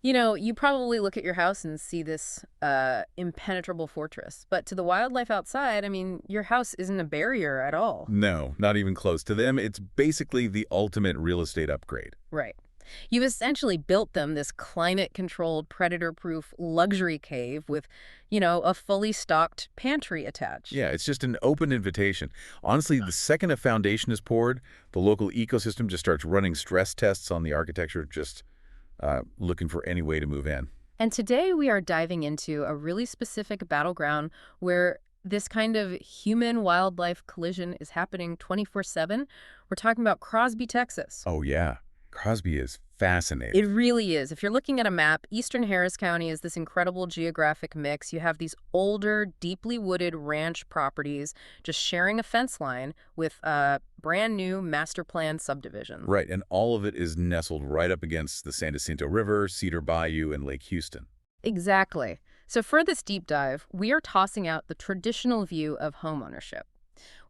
You probably look at your house and see this impenetrable fortress. But to the wildlife outside, I mean, your house isn't a barrier at all. No, not even close. To them, it's basically the ultimate real estate upgrade. Right. You've essentially built them this climate-controlled, predator-proof luxury cave with, a fully stocked pantry attached. Yeah, it's just an open invitation. Honestly, the second a foundation is poured, the local ecosystem just starts running stress tests on the architecture, just looking for any way to move in. And today we are diving into a really specific battleground where this kind of human-wildlife collision is happening 24/7. We're talking about Crosby, Texas. Oh, yeah. Crosby is It fascinating. really is. If you're looking at a map, Eastern Harris County is this incredible geographic mix. You have these older, deeply wooded ranch properties just sharing a fence line with brand new master plan subdivisions. Right, and all of it is nestled right up against the San Jacinto River, Cedar Bayou, and Lake Houston. Exactly. So for this deep dive, we are tossing out the traditional view of homeownership.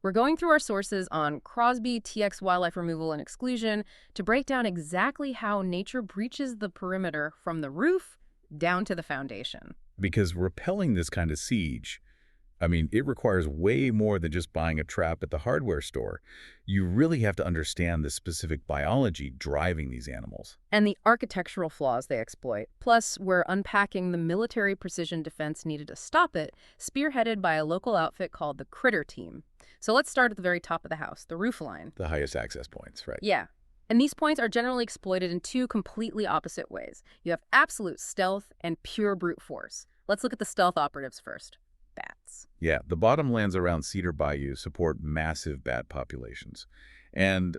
We're going through our sources on Crosby, TX wildlife removal and exclusion to break down exactly how nature breaches the perimeter from the roof down to the foundation. Because repelling this kind of siege, I mean, it requires way more than just buying a trap at the hardware store. You really have to understand the specific biology driving these animals. And the architectural flaws they exploit. Plus, we're unpacking the military precision defense needed to stop it, spearheaded by a local outfit called the Critter Team. So let's start at the very top of the house, the roofline. The highest access points, right? Yeah. And these points are generally exploited in two completely opposite ways. You have absolute stealth and pure brute force. Let's look at the stealth operatives first. Bats. Yeah, the bottomlands around Cedar Bayou support massive bat populations. And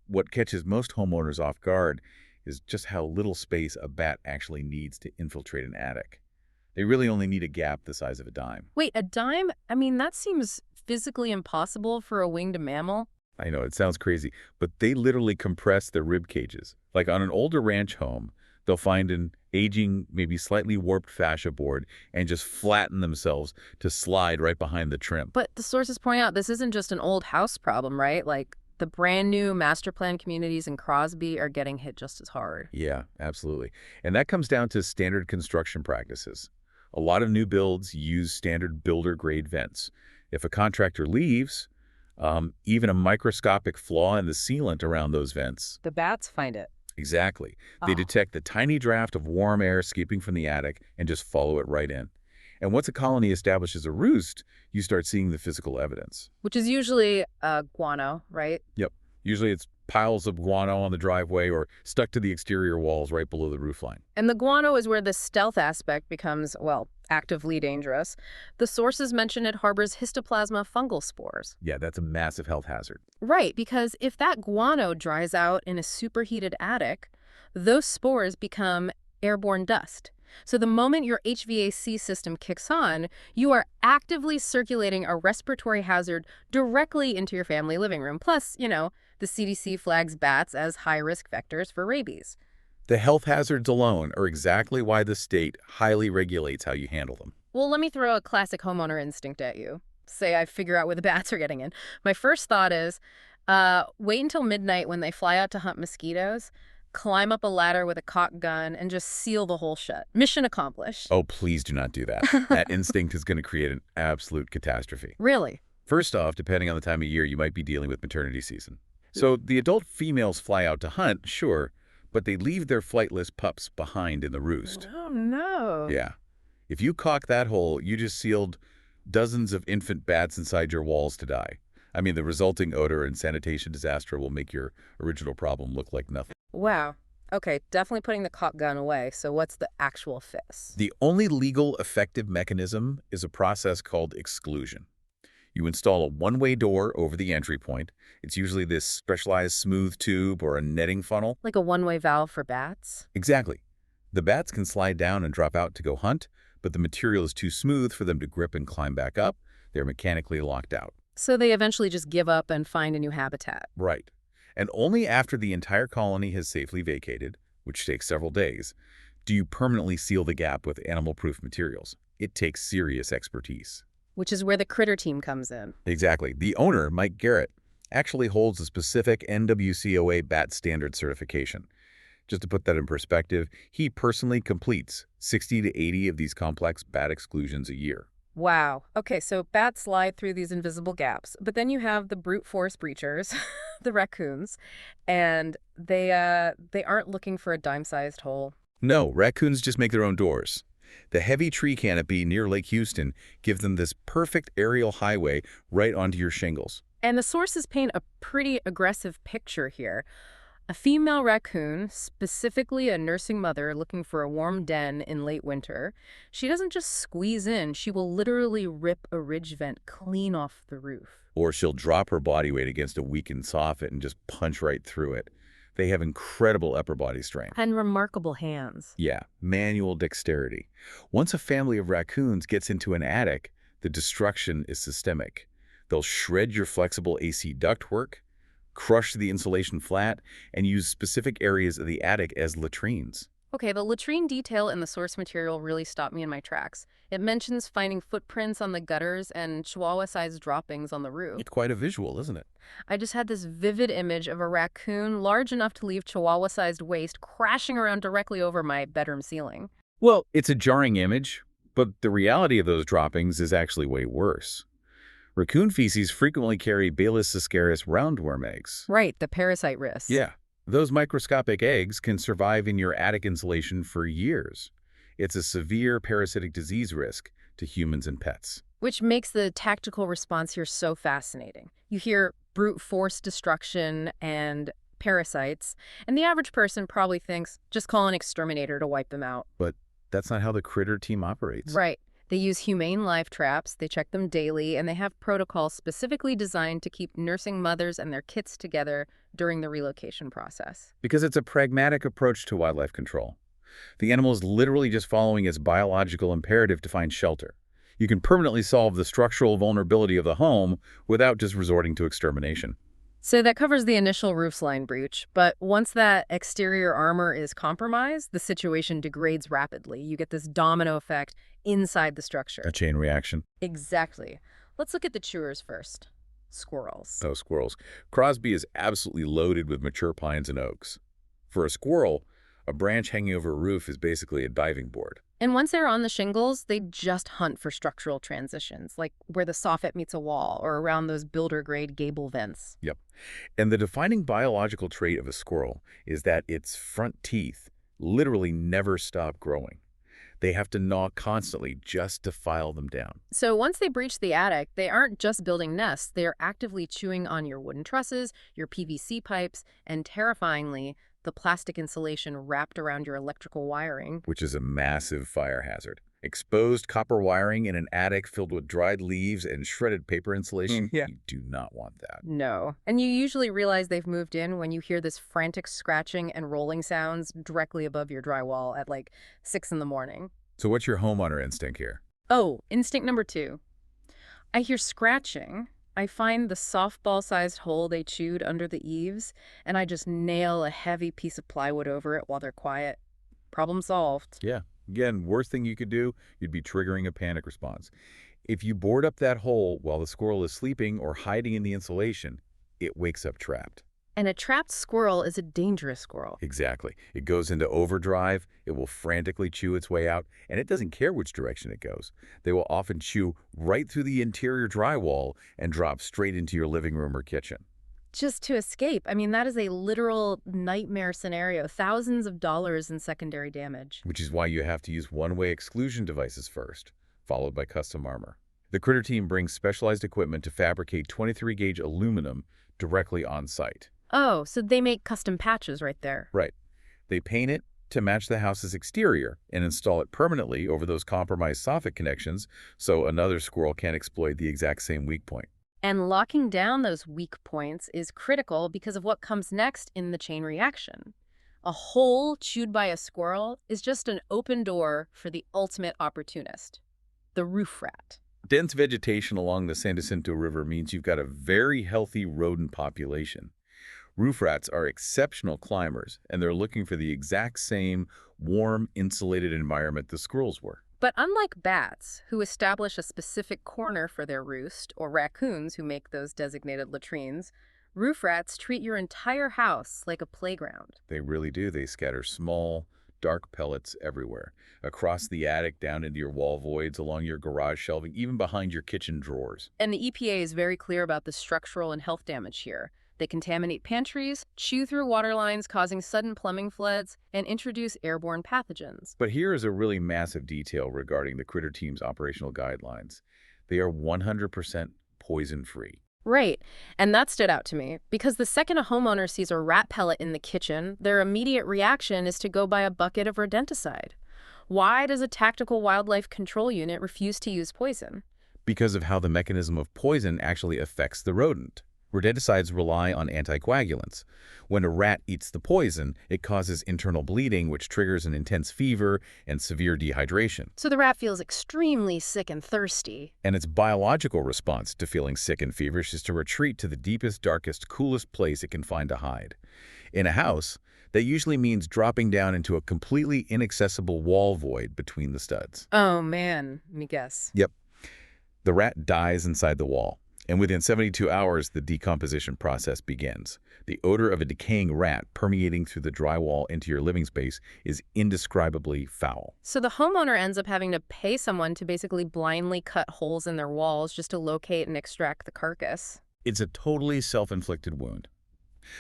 what catches most homeowners off guard is just how little space a bat actually needs to infiltrate an attic. They really only need a gap the size of a dime. Wait, a dime? I mean, that seems physically impossible for a winged mammal. I know, it sounds crazy, but they literally compress their rib cages. Like on an older ranch home, they'll find an aging, maybe slightly warped fascia board and just flatten themselves to slide right behind the trim. But the sources point out this isn't just an old house problem, right? Like, the brand new master plan communities in Crosby are getting hit just as hard. Yeah, absolutely. And that comes down to standard construction practices. A lot of new builds use standard builder-grade vents. If a contractor leaves, even a microscopic flaw in the sealant around those vents. The bats find it. Exactly. They Oh. detect the tiny draft of warm air escaping from the attic and just follow it right in. And once a colony establishes a roost, you start seeing the physical evidence. Which is usually guano, right? Yep. Usually it's piles of guano on the driveway or stuck to the exterior walls right below the roofline. And the guano is where the stealth aspect becomes, well, actively dangerous. The sources mention it harbors histoplasma fungal spores. Yeah, that's a massive health hazard. Right, because if that guano dries out in a superheated attic, those spores become airborne dust. So the moment your HVAC system kicks on, you are actively circulating a respiratory hazard directly into your family living room. Plus, the CDC flags bats as high-risk vectors for rabies. The health hazards alone are exactly why the state highly regulates how you handle them. Well, let me throw a classic homeowner instinct at you. Say I figure out where the bats are getting in. My first thought is, wait until midnight when they fly out to hunt mosquitoes, climb up a ladder with a caulk gun, and just seal the hole shut. Mission accomplished. Oh, please do not do that. That instinct is going to create an absolute catastrophe. Really? First off, depending on the time of year, you might be dealing with maternity season. So the adult females fly out to hunt, sure, but they leave their flightless pups behind in the roost. Oh, no. Yeah. If you caulk that hole, you just sealed dozens of infant bats inside your walls to die. I mean, the resulting odor and sanitation disaster will make your original problem look like nothing. Wow. Okay, definitely putting the caulk gun away. So what's the actual fix? The only legal effective mechanism is a process called exclusion. You install a one-way door over the entry point. It's usually this specialized smooth tube or a netting funnel. Like a one-way valve for bats? Exactly. The bats can slide down and drop out to go hunt, but the material is too smooth for them to grip and climb back up. They're mechanically locked out. So they eventually just give up and find a new habitat. Right. And only after the entire colony has safely vacated, which takes several days, do you permanently seal the gap with animal-proof materials. It takes serious expertise. Which is where the Critter Team comes in. Exactly. The owner, Mike Garrett, actually holds a specific NWCOA BAT standard certification. Just to put that in perspective, he personally completes 60 to 80 of these complex bat exclusions a year. Wow. Okay, so bats slide through these invisible gaps, but then you have the brute force breachers, the raccoons, and they aren't looking for a dime-sized hole. No, raccoons just make their own doors. The heavy tree canopy near Lake Houston gives them this perfect aerial highway right onto your shingles. And the sources paint a pretty aggressive picture here. A female raccoon, specifically a nursing mother looking for a warm den in late winter, she doesn't just squeeze in, she will literally rip a ridge vent clean off the roof. Or she'll drop her body weight against a weakened soffit and just punch right through it. They have incredible upper body strength. And remarkable hands. Yeah, manual dexterity. Once a family of raccoons gets into an attic, the destruction is systemic. They'll shred your flexible AC ductwork, crush the insulation flat, and use specific areas of the attic as latrines. Okay, the latrine detail in the source material really stopped me in my tracks. It mentions finding footprints on the gutters and chihuahua-sized droppings on the roof. It's quite a visual, isn't it? I just had this vivid image of a raccoon large enough to leave chihuahua-sized waste crashing around directly over my bedroom ceiling. Well, it's a jarring image, but the reality of those droppings is actually way worse. Raccoon feces frequently carry Balis siscaris roundworm eggs. Right, the parasite risk. Yeah, those microscopic eggs can survive in your attic insulation for years. It's a severe parasitic disease risk to humans and pets. Which makes the tactical response here so fascinating. You hear brute force destruction and parasites, and the average person probably thinks, just call an exterminator to wipe them out. But that's not how the critter team operates. Right. They use humane live traps, they check them daily, and they have protocols specifically designed to keep nursing mothers and their kits together during the relocation process. Because it's a pragmatic approach to wildlife control. The animal is literally just following its biological imperative to find shelter. You can permanently solve the structural vulnerability of the home without just resorting to extermination. So that covers the initial roofline breach, but once that exterior armor is compromised, the situation degrades rapidly. You get this domino effect inside the structure. A chain reaction. Exactly. Let's look at the chewers first. Squirrels. Oh, squirrels. Crosby is absolutely loaded with mature pines and oaks. For a squirrel, a branch hanging over a roof is basically a diving board. And once they're on the shingles, they just hunt for structural transitions, like where the soffit meets a wall or around those builder-grade gable vents. Yep. And the defining biological trait of a squirrel is that its front teeth literally never stop growing. They have to gnaw constantly just to file them down. So once they breach the attic, they aren't just building nests, they are actively chewing on your wooden trusses, your PVC pipes, and terrifyingly, the plastic insulation wrapped around your electrical wiring. Which is a massive fire hazard. Exposed copper wiring in an attic filled with dried leaves and shredded paper insulation, Yeah. You do not want that. No. And you usually realize they've moved in when you hear this frantic scratching and rolling sounds directly above your drywall at like 6 in the morning. So what's your homeowner instinct here? Oh, instinct number 2. I hear scratching. I find the softball-sized hole they chewed under the eaves, and I just nail a heavy piece of plywood over it while they're quiet. Problem solved. Yeah. Again, worst thing you could do, you'd be triggering a panic response. If you board up that hole while the squirrel is sleeping or hiding in the insulation, it wakes up trapped. And a trapped squirrel is a dangerous squirrel. Exactly. It goes into overdrive, it will frantically chew its way out, and it doesn't care which direction it goes. They will often chew right through the interior drywall and drop straight into your living room or kitchen. Just to escape. I mean, that is a literal nightmare scenario. Thousands of dollars in secondary damage. Which is why you have to use one-way exclusion devices first, followed by custom armor. The Critter team brings specialized equipment to fabricate 23-gauge aluminum directly on site. Oh, so they make custom patches right there. Right. They paint it to match the house's exterior and install it permanently over those compromised soffit connections so another squirrel can't exploit the exact same weak point. And locking down those weak points is critical because of what comes next in the chain reaction. A hole chewed by a squirrel is just an open door for the ultimate opportunist, the roof rat. Dense vegetation along the San Jacinto River means you've got a very healthy rodent population. Roof rats are exceptional climbers, and they're looking for the exact same warm, insulated environment the squirrels were. But unlike bats, who establish a specific corner for their roost, or raccoons, who make those designated latrines, Roof rats treat your entire house like a playground. They really do. They scatter small, dark pellets everywhere, across the attic, down into your wall voids, along your garage shelving, even behind your kitchen drawers. And the EPA is very clear about the structural and health damage here. They contaminate pantries, chew through water lines, causing sudden plumbing floods, and introduce airborne pathogens. But here is a really massive detail regarding the Critter Team's operational guidelines. They are 100% poison-free. Right, and that stood out to me, because the second a homeowner sees a rat pellet in the kitchen, their immediate reaction is to go buy a bucket of rodenticide. Why does a tactical wildlife control unit refuse to use poison? Because of how the mechanism of poison actually affects the rodent. Rodenticides rely on anticoagulants. When a rat eats the poison, it causes internal bleeding, which triggers an intense fever and severe dehydration. So the rat feels extremely sick and thirsty. And its biological response to feeling sick and feverish is to retreat to the deepest, darkest, coolest place it can find to hide. In a house, that usually means dropping down into a completely inaccessible wall void between the studs. Oh man, let me guess. Yep. The rat dies inside the wall. And within 72 hours, the decomposition process begins. The odor of a decaying rat permeating through the drywall into your living space is indescribably foul. So the homeowner ends up having to pay someone to basically blindly cut holes in their walls just to locate and extract the carcass. It's a totally self-inflicted wound.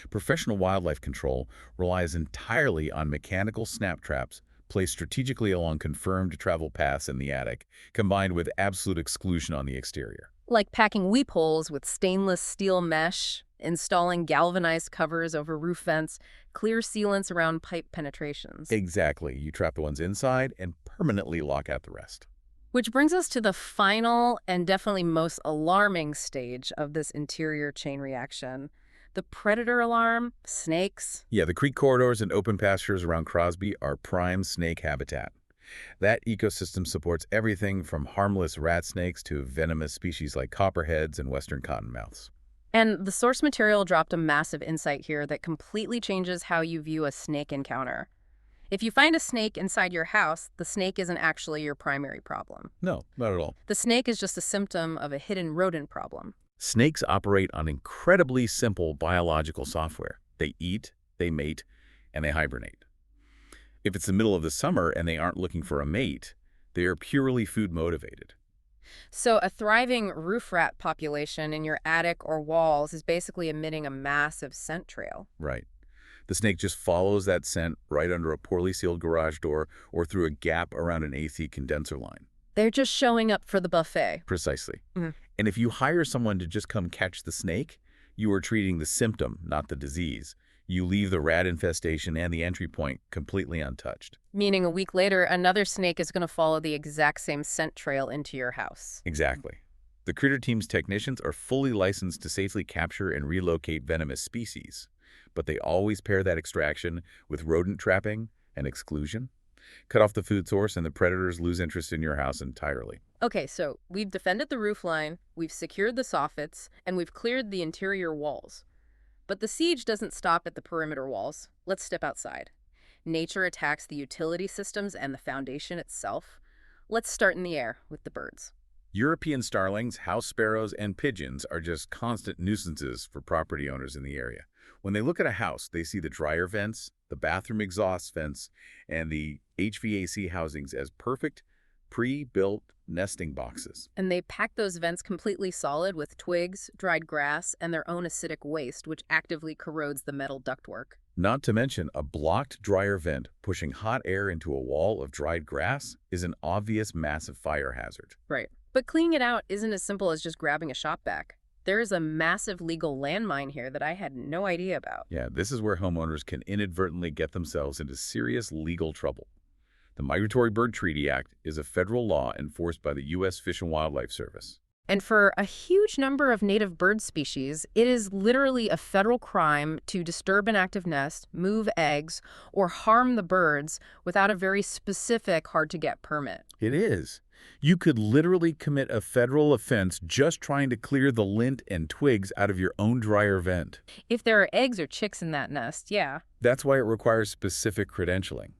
Professional wildlife control relies entirely on mechanical snap traps placed strategically along confirmed travel paths in the attic, combined with absolute exclusion on the exterior. Like packing weep holes with stainless steel mesh, installing galvanized covers over roof vents, clear sealants around pipe penetrations. Exactly. You trap the ones inside and permanently lock out the rest. Which brings us to the final and definitely most alarming stage of this interior chain reaction. The predator alarm, snakes. Yeah, the creek corridors and open pastures around Crosby are prime snake habitat. That ecosystem supports everything from harmless rat snakes to venomous species like copperheads and western cottonmouths. And the source material dropped a massive insight here that completely changes how you view a snake encounter. If you find a snake inside your house, the snake isn't actually your primary problem. No, not at all. The snake is just a symptom of a hidden rodent problem. Snakes operate on incredibly simple biological software. They eat, they mate, and they hibernate. If it's the middle of the summer and they aren't looking for a mate, they are purely food motivated. So a thriving roof rat population in your attic or walls is basically emitting a massive scent trail. Right. The snake just follows that scent right under a poorly sealed garage door or through a gap around an AC condenser line. They're just showing up for the buffet. Precisely. Mhm. And if you hire someone to just come catch the snake, you are treating the symptom, not the disease. You leave the rat infestation and the entry point completely untouched. Meaning a week later, another snake is going to follow the exact same scent trail into your house. Exactly. The Critter Team's technicians are fully licensed to safely capture and relocate venomous species, but they always pair that extraction with rodent trapping and exclusion. Cut off the food source and the predators lose interest in your house entirely. Okay, so we've defended the roofline, we've secured the soffits, and we've cleared the interior walls. But the siege doesn't stop at the perimeter walls. Let's step outside. Nature attacks the utility systems and the foundation itself. Let's start in the air with the birds. European starlings, house sparrows, and pigeons are just constant nuisances for property owners in the area. When they look at a house, they see the dryer vents, the bathroom exhaust vents, and the HVAC housings as perfect, pre-built nesting boxes. And they pack those vents completely solid with twigs, dried grass, and their own acidic waste, which actively corrodes the metal ductwork. Not to mention, a blocked dryer vent pushing hot air into a wall of dried grass is an obvious massive fire hazard. Right. But cleaning it out isn't as simple as just grabbing a shop vac. There is a massive legal landmine here that I had no idea about. Yeah, this is where homeowners can inadvertently get themselves into serious legal trouble. The Migratory Bird Treaty Act is a federal law enforced by the U.S. Fish and Wildlife Service. And for a huge number of native bird species, it is literally a federal crime to disturb an active nest, move eggs, or harm the birds without a very specific, hard-to-get permit. It is. You could literally commit a federal offense just trying to clear the lint and twigs out of your own dryer vent. If there are eggs or chicks in that nest, yeah. That's why it requires specific credentialing.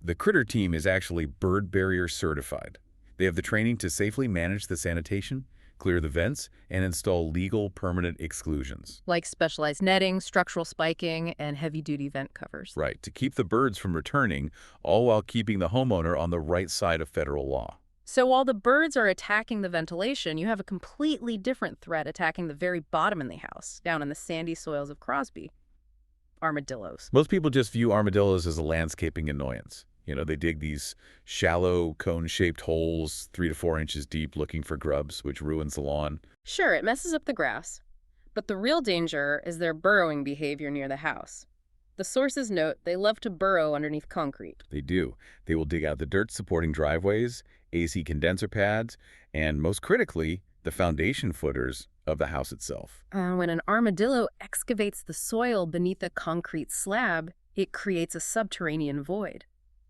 The Critter Team is actually bird barrier certified. They have the training to safely manage the sanitation, clear the vents, and install legal permanent exclusions. Like specialized netting, structural spiking, and heavy-duty vent covers. Right, to keep the birds from returning, all while keeping the homeowner on the right side of federal law. So while the birds are attacking the ventilation, you have a completely different threat attacking the very bottom in the house, down in the sandy soils of Crosby. Armadillos. Most people just view armadillos as a landscaping annoyance. They dig these shallow, cone-shaped holes 3 to 4 inches deep looking for grubs, which ruins the lawn. Sure, it messes up the grass, but the real danger is their burrowing behavior near the house. The sources note they love to burrow underneath concrete. They do. They will dig out the dirt supporting driveways, AC condenser pads, and most critically, the foundation footers of the house itself. When an armadillo excavates the soil beneath a concrete slab, it creates a subterranean void.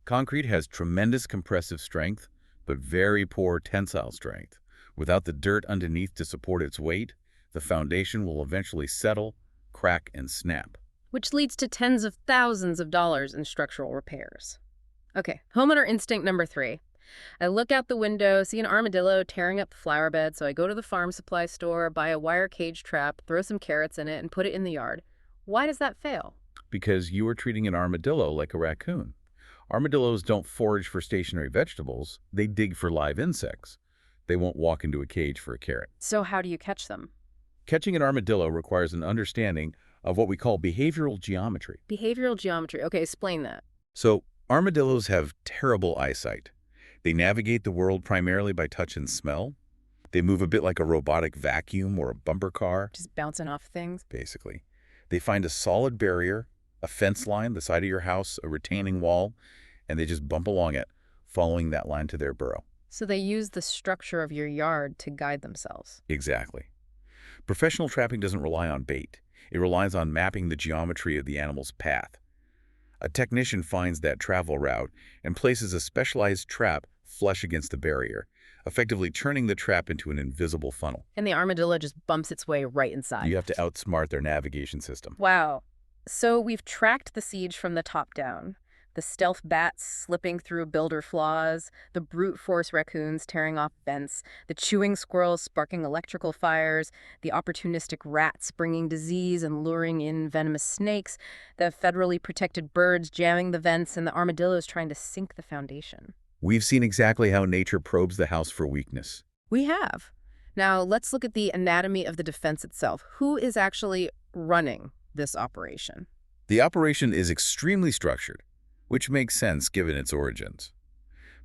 Concrete has tremendous compressive strength, but very poor tensile strength. Without the dirt underneath to support its weight, the foundation will eventually settle, crack, and snap. Which leads to tens of thousands of dollars in structural repairs. Okay, homeowner instinct number 3. I look out the window, see an armadillo tearing up the flower bed, so I go to the farm supply store, buy a wire cage trap, throw some carrots in it, and put it in the yard. Why does that fail? Because you are treating an armadillo like a raccoon. Armadillos don't forage for stationary vegetables, they dig for live insects. They won't walk into a cage for a carrot. So how do you catch them? Catching an armadillo requires an understanding of what we call behavioral geometry. Behavioral geometry. Okay, explain that. So, armadillos have terrible eyesight. They navigate the world primarily by touch and smell. They move a bit like a robotic vacuum or a bumper car. Just bouncing off things? Basically. They find a solid barrier, a fence line, the side of your house, a retaining wall, and they just bump along it, following that line to their burrow. So they use the structure of your yard to guide themselves. Exactly. Professional trapping doesn't rely on bait. It relies on mapping the geometry of the animal's path. A technician finds that travel route and places a specialized trap flush against the barrier, effectively turning the trap into an invisible funnel. And the armadillo just bumps its way right inside. You have to outsmart their navigation system. Wow. So we've tracked the siege from the top down. The stealth bats slipping through builder flaws, the brute force raccoons tearing off vents, the chewing squirrels sparking electrical fires, the opportunistic rats bringing disease and luring in venomous snakes, the federally protected birds jamming the vents, and the armadillos trying to sink the foundation. We've seen exactly how nature probes the house for weakness. We have. Now let's look at the anatomy of the defense itself. Who is actually running this operation? The operation is extremely structured, which makes sense given its origins.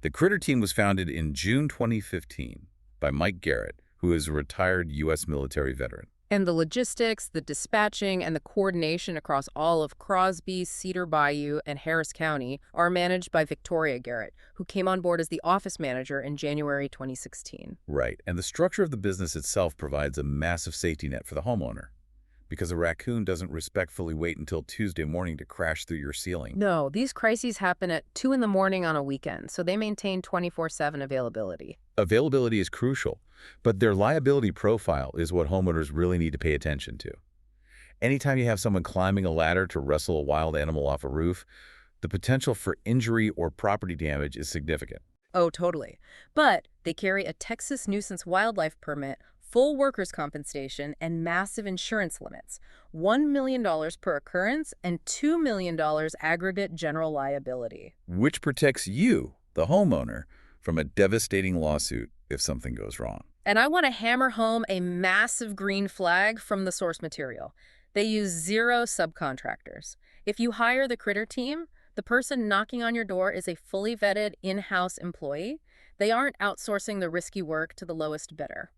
The Critter team was founded in June 2015 by Mike Garrett, who is a retired U.S. military veteran. And the logistics, the dispatching, and the coordination across all of Crosby, Cedar Bayou, and Harris County are managed by Victoria Garrett, who came on board as the office manager in January 2016. Right, and the structure of the business itself provides a massive safety net for the homeowner, because a raccoon doesn't respectfully wait until Tuesday morning to crash through your ceiling. No, these crises happen at 2 in the morning on a weekend, so they maintain 24/7 availability. Availability is crucial, but their liability profile is what homeowners really need to pay attention to. Anytime you have someone climbing a ladder to wrestle a wild animal off a roof, the potential for injury or property damage is significant. Oh, totally. But they carry a Texas nuisance wildlife permit, full workers' compensation, and massive insurance limits. $1 million per occurrence and $2 million aggregate general liability. Which protects you, the homeowner, from a devastating lawsuit if something goes wrong. And I want to hammer home a massive green flag from the source material. They use 0 subcontractors. If you hire the Critter team, the person knocking on your door is a fully vetted in-house employee. They aren't outsourcing the risky work to the lowest bidder.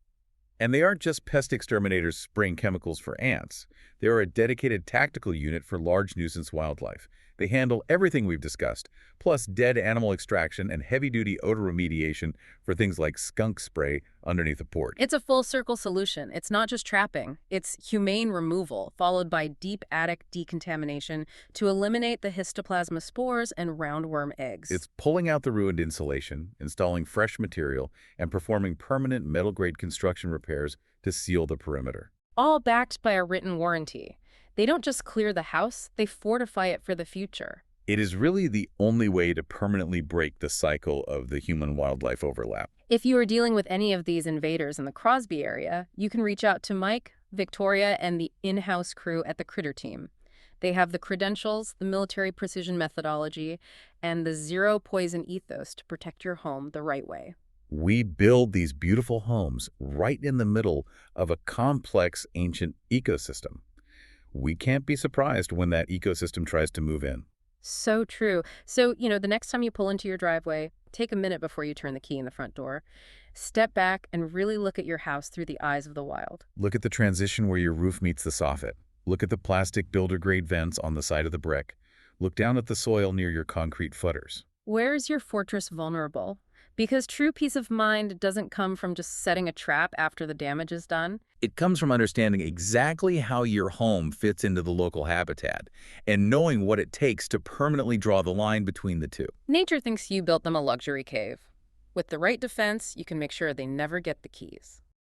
And they aren't just pest exterminators spraying chemicals for ants. They are a dedicated tactical unit for large nuisance wildlife. They handle everything we've discussed, plus dead animal extraction and heavy-duty odor remediation for things like skunk spray underneath a porch. It's a full-circle solution. It's not just trapping. It's humane removal, followed by deep attic decontamination to eliminate the histoplasma spores and roundworm eggs. It's pulling out the ruined insulation, installing fresh material, and performing permanent metal-grade construction repairs to seal the perimeter. All backed by a written warranty. They don't just clear the house, they fortify it for the future. It is really the only way to permanently break the cycle of the human-wildlife overlap. If you are dealing with any of these invaders in the Crosby area, you can reach out to Mike, Victoria, and the in-house crew at the Critter Team. They have the credentials, the military precision methodology, and the zero poison ethos to protect your home the right way. We build these beautiful homes right in the middle of a complex ancient ecosystem. We can't be surprised when that ecosystem tries to move in. So true. So, the next time you pull into your driveway, take a minute before you turn the key in the front door. Step back and really look at your house through the eyes of the wild. Look at the transition where your roof meets the soffit. Look at the plastic builder-grade vents on the side of the brick. Look down at the soil near your concrete footers. Where is your fortress vulnerable? Because true peace of mind doesn't come from just setting a trap after the damage is done. It comes from understanding exactly how your home fits into the local habitat and knowing what it takes to permanently draw the line between the two. Nature thinks you built them a luxury cave. With the right defense, you can make sure they never get the keys.